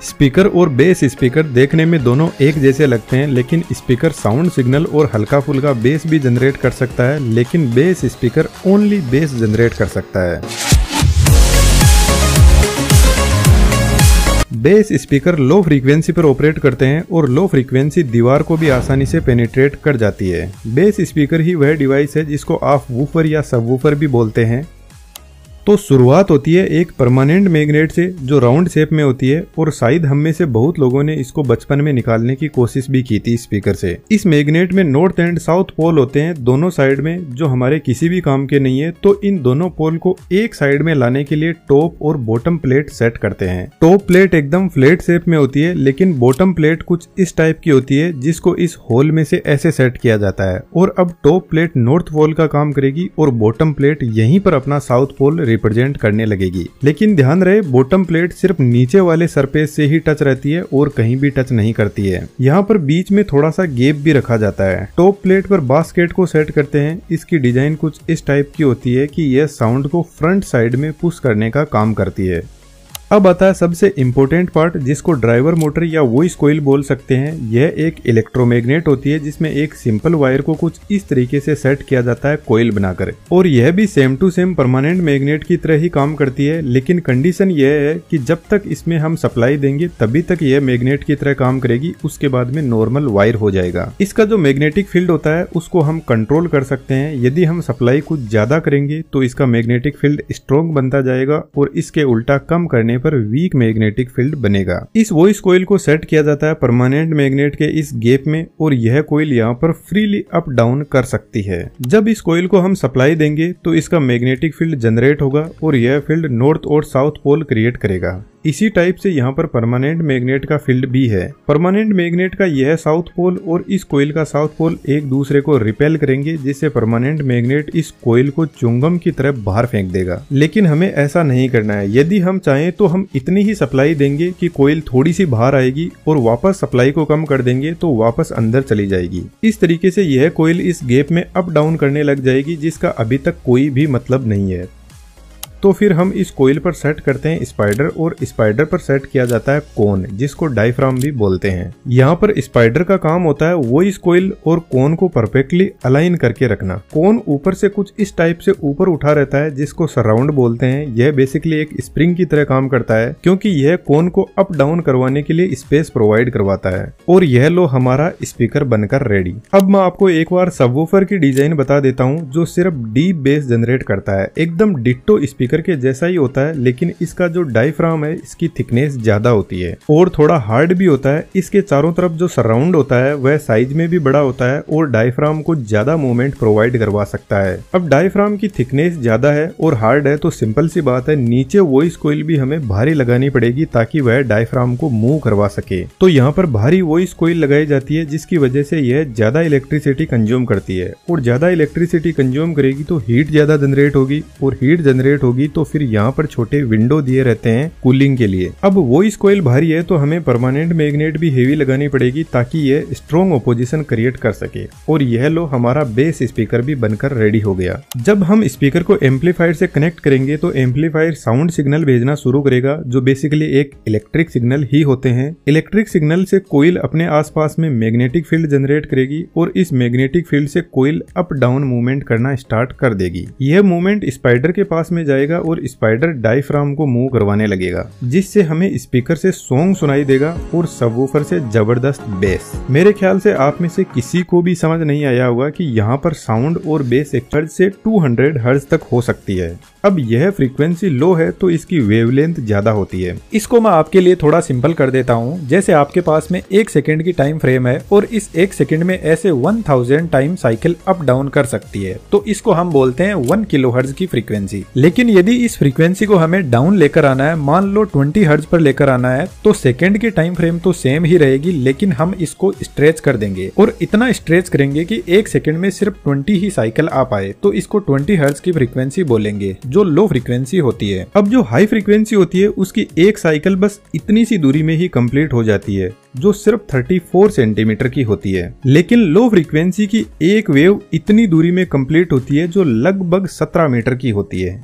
Speaker और base speaker देखने में दोनों एक जैसे लगते हैं, लेकिन स्पीकर साउंड सिग्नल और हल्का फुल्का बेस भी जनरेट कर सकता है, लेकिन base speaker only base generate कर सकता है। बेस स्पीकर लो फ्रीक्वेंसी पर ऑपरेट करते हैं और लो फ्रीक्वेंसी दीवार को भी आसानी से पेनिट्रेट कर जाती है। बेस स्पीकर ही वह डिवाइस है जिसको आप वूफर या सबवूफर भी बोलते हैं। तो शुरुआत होती है एक परमानेंट मैग्नेट से जो राउंड शेप में होती है, और शायद हम में से बहुत लोगों ने इसको बचपन में निकालने की कोशिश भी की थी स्पीकर से। इस मैग्नेट में नॉर्थ एंड साउथ पोल होते हैं दोनों साइड में, जो हमारे किसी भी काम के नहीं है। तो इन दोनों पोल को एक साइड में लाने के लिए टॉप और बॉटम प्लेट सेट करते हैं। टॉप प्लेट एकदम फ्लैट शेप में होती है, लेकिन बॉटम प्लेट कुछ इस टाइप की होती है जिसको इस होल में से ऐसे सेट किया जाता है। और अब टॉप प्लेट नॉर्थ पोल का काम करेगी और बॉटम प्लेट यहीं पर अपना साउथ पोल रिप्रेजेंट करने लगेगी। लेकिन ध्यान रहे, बॉटम प्लेट सिर्फ नीचे वाले सरफेस से ही टच रहती है और कहीं भी टच नहीं करती है। यहाँ पर बीच में थोड़ा सा गैप भी रखा जाता है। टॉप प्लेट पर बास्केट को सेट करते हैं। इसकी डिजाइन कुछ इस टाइप की होती है कि यह साउंड को फ्रंट साइड में पुश करने का काम करती है। अब आता है सबसे इम्पोर्टेंट पार्ट, जिसको ड्राइवर मोटर या वॉइस कॉइल बोल सकते हैं। यह एक इलेक्ट्रोमैग्नेट होती है जिसमें एक सिंपल वायर को कुछ इस तरीके से सेट किया जाता है कॉइल बनाकर, और यह भी same to same permanent magnet की तरह ही काम करती है। लेकिन कंडीशन यह है कि जब तक इसमें हम सप्लाई देंगे तभी तक यह मैग्नेट की तरह काम करेगी, उसके बाद में नॉर्मल वायर हो जाएगा। इसका जो मैग्नेटिक फील्ड होता है उसको हम कंट्रोल कर सकते हैं। यदि हम सप्लाई कुछ ज्यादा करेंगे तो इसका मैग्नेटिक फील्ड स्ट्रॉन्ग बनता जाएगा, और इसके उल्टा कम करने पर वीक मैग्नेटिक फील्ड बनेगा। इस वॉइस कॉइल को सेट किया जाता है परमानेंट मैग्नेट के इस गैप में, और यह कॉइल यहाँ पर फ्रीली अप डाउन कर सकती है। जब इस कॉइल को हम सप्लाई देंगे तो इसका मैग्नेटिक फील्ड जनरेट होगा और यह फील्ड नॉर्थ और साउथ पोल क्रिएट करेगा। इसी टाइप से यहाँ पर परमानेंट मैग्नेट का फील्ड भी है। परमानेंट मैग्नेट का यह साउथ पोल और इस कॉइल का साउथ पोल एक दूसरे को रिपेल करेंगे, जिससे परमानेंट मैग्नेट इस कॉइल को च्युइंगम की तरह बाहर फेंक देगा। लेकिन हमें ऐसा नहीं करना है। यदि हम चाहें तो हम इतनी ही सप्लाई देंगे कि कॉइल थोड़ी सी बाहर आएगी, और वापस सप्लाई को कम कर देंगे तो वापस अंदर चली जाएगी। इस तरीके से यह कॉइल इस गैप में अप डाउन करने लग जाएगी, जिसका अभी तक कोई भी मतलब नहीं है। तो फिर हम इस कॉइल पर सेट करते हैं स्पाइडर, और स्पाइडर पर सेट किया जाता है कोन, जिसको डायफ्राम भी बोलते हैं। यहाँ पर स्पाइडर का काम होता है वो इस कॉइल और कोन को परफेक्टली अलाइन करके रखना। कोन ऊपर से कुछ इस टाइप से ऊपर उठा रहता है, जिसको सराउंड बोलते हैं। यह बेसिकली एक स्प्रिंग की तरह काम करता है, क्योंकि यह कोन को अप डाउन करवाने के लिए स्पेस प्रोवाइड करवाता है। और यह लो हमारा स्पीकर बनकर रेडी। अब मैं आपको एक बार सबवूफर की डिजाइन बता देता हूँ, जो सिर्फ डीप बेस जनरेट करता है। एकदम डिट्टो स्पीकर के जैसा ही होता है, लेकिन इसका जो डायफ्राम है इसकी थिकनेस ज्यादा होती है और थोड़ा हार्ड भी होता है। इसके चारों तरफ जो सराउंड होता है वह साइज में भी बड़ा होता है और डायफ्राम को ज्यादा मूवमेंट प्रोवाइड करवा सकता है। अब डायफ्राम की थिकनेस ज्यादा है और हार्ड है, तो सिंपल सी बात है, नीचे वॉइस कॉइल भी हमें भारी लगानी पड़ेगी ताकि वह डायफ्राम को मूव करवा सके। तो यहाँ पर भारी वॉइस कॉइल लगाई जाती है, जिसकी वजह से यह ज्यादा इलेक्ट्रिसिटी कंज्यूम करती है, और ज्यादा इलेक्ट्रिसिटी कंज्यूम करेगी तो हीट ज्यादा जनरेट होगी, और हीट जनरेट होगी तो फिर यहाँ पर छोटे विंडो दिए रहते हैं कूलिंग के लिए। अब वॉइस कॉइल भारी है तो हमें परमानेंट मैग्नेट भी हेवी लगानी पड़ेगी ताकि यह स्ट्रॉन्ग ऑपोजिशन क्रिएट कर सके। और यह लो हमारा बेस स्पीकर भी बनकर रेडी हो गया। जब हम स्पीकर को एम्पलीफायर से कनेक्ट करेंगे तो एम्पलीफायर साउंड सिग्नल भेजना शुरू करेगा, जो बेसिकली एक इलेक्ट्रिक सिग्नल ही होते हैं। इलेक्ट्रिक सिग्नल से कोइल अपने आसपास में मैग्नेटिक फील्ड जनरेट करेगी, और इस मैग्नेटिक फील्ड से कोइल अप डाउन मूवमेंट करना स्टार्ट कर देगी। यह मूवमेंट स्पाइडर के पास में जाएगा और स्पाइडर डायफ्राम को मूव करवाने लगेगा, जिससे हमें स्पीकर से सॉन्ग सुनाई देगा और सबवूफर से जबरदस्त बेस। मेरे ख्याल से आप में से किसी को भी समझ नहीं आया होगा कि यहाँ पर साउंड और बेस एक हर्ट्ज से 200 हर्ट्ज तक हो सकती है। अब यह फ्रीक्वेंसी लो है तो इसकी वेवलेंथ ज्यादा होती है। इसको मैं आपके लिए थोड़ा सिंपल कर देता हूँ। जैसे आपके पास में 1 सेकंड की टाइम फ्रेम है और इस 1 सेकंड में ऐसे 1000 टाइम साइकिल अप डाउन कर सकती है, तो इसको हम बोलते हैं 1 किलोहर्ट्ज की फ्रीक्वेंसी। लेकिन यदि इस फ्रीक्वेंसी को हमें डाउन लेकर आना है, मान लो 20 हर्ट्ज पर लेकर आना है, तो सेकंड की टाइम फ्रेम तो सेम ही रहेगी, लेकिन हम इसको स्ट्रेच कर देंगे और इतना स्ट्रेच करेंगे कि 1 सेकंड में सिर्फ 20 ही साइकिल आ पाए, तो इसको 20 हर्ट्ज की फ्रीक्वेंसी बोलेंगे, जो लो फ्रीक्वेंसी होती है। अब जो हाई फ्रीक्वेंसी होती है उसकी एक साइकिल बस इतनी सी दूरी में ही कंप्लीट हो जाती है, जो सिर्फ 34 सेंटीमीटर की होती है। लेकिन लो फ्रीक्वेंसी की एक वेव इतनी दूरी में कंप्लीट होती है जो लगभग 17 मीटर की होती है।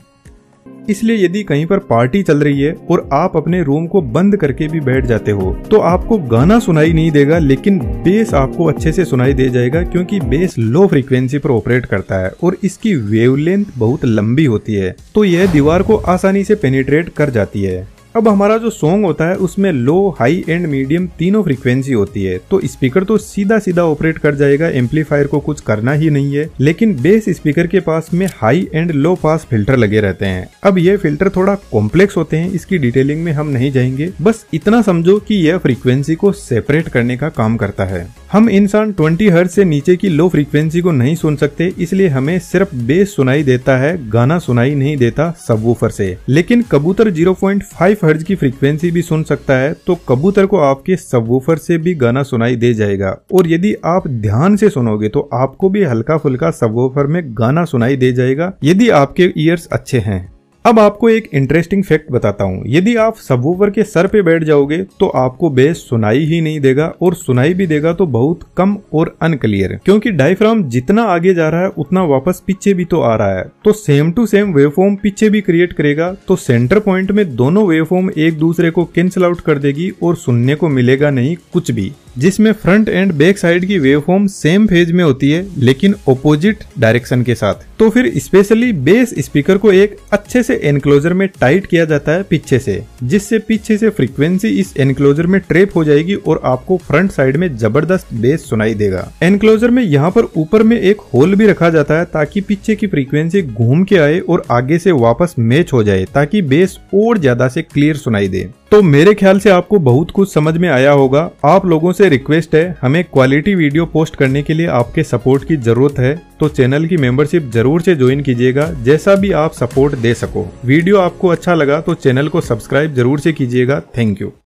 इसलिए यदि कहीं पर पार्टी चल रही है और आप अपने रूम को बंद करके भी बैठ जाते हो तो आपको गाना सुनाई नहीं देगा, लेकिन बेस आपको अच्छे से सुनाई दे जाएगा, क्योंकि बेस लो फ्रीक्वेंसी पर ऑपरेट करता है और इसकी वेवलेंथ बहुत लंबी होती है, तो यह दीवार को आसानी से पेनिट्रेट कर जाती है। अब हमारा जो सॉन्ग होता है उसमें लो, हाई एंड मीडियम तीनों फ्रीक्वेंसी होती है, तो स्पीकर तो सीधा सीधा ऑपरेट कर जाएगा, एम्पलीफायर को कुछ करना ही नहीं है। लेकिन बेस स्पीकर के पास में high and low pass filter लगे रहते हैं। अब ये फिल्टर थोड़ा कॉम्प्लेक्स होते हैं, इसकी डिटेलिंग में हम नहीं जाएंगे, बस इतना समझो कि यह फ्रीक्वेंसी को सेपरेट करने का काम करता है। हम इंसान 20 हर्ट्ज से नीचे की लो फ्रीक्वेंसी को नहीं सुन सकते, इसलिए हमें सिर्फ बेस सुनाई देता है, गाना सुनाई नहीं देता सबवूफर से। लेकिन कबूतर 0.5 हर्ट्ज की फ्रीक्वेंसी भी सुन सकता है, तो कबूतर को आपके सबवूफर से भी गाना सुनाई दे जाएगा। और यदि आप ध्यान से सुनोगे तो आपको भी हल्का फुल्का सबवूफर में गाना सुनाई दे जाएगा, यदि आपके ईयर्स अच्छे हैं। अब आपको एक इंटरेस्टिंग फैक्ट बताता हूँ, यदि आप सबवूफर के सर पे बैठ जाओगे तो आपको बेस सुनाई ही नहीं देगा, और सुनाई भी देगा तो बहुत कम और अनक्लियर, क्योंकि डायफ्राम जितना आगे जा रहा है उतना वापस पीछे भी तो आ रहा है, तो सेम टू सेम वेवफॉर्म पीछे भी क्रिएट करेगा। तो सेंटर पॉइंट में दोनों वेवफॉर्म एक दूसरे को कैंसिल आउट कर देगी और सुनने को मिलेगा नहीं कुछ भी, जिसमें फ्रंट एंड बैक साइड की वेवफॉर्म सेम फेज में होती है लेकिन ऑपोजिट डायरेक्शन के साथ। तो फिर स्पेशली बेस स्पीकर को एक अच्छे से एनक्लोजर में टाइट किया जाता है पीछे से, जिससे पीछे से फ्रीक्वेंसी इस एनक्लोजर में ट्रैप हो जाएगी और आपको फ्रंट साइड में जबरदस्त बेस सुनाई देगा। एनक्लोजर में यहाँ पर ऊपर में एक होल भी रखा जाता है ताकि पीछे की फ्रीक्वेंसी घूम के आए और आगे से वापस मैच हो जाए, ताकि बेस और ज्यादा से क्लियर सुनाई दे। तो मेरे ख्याल से आपको बहुत कुछ समझ में आया होगा। आप लोगों से रिक्वेस्ट है, हमें क्वालिटी वीडियो पोस्ट करने के लिए आपके सपोर्ट की जरूरत है, तो चैनल की मेंबरशिप जरूर से ज्वाइन कीजिएगा, जैसा भी आप सपोर्ट दे सको। वीडियो आपको अच्छा लगा तो चैनल को सब्सक्राइब जरूर से कीजिएगा। Thank you.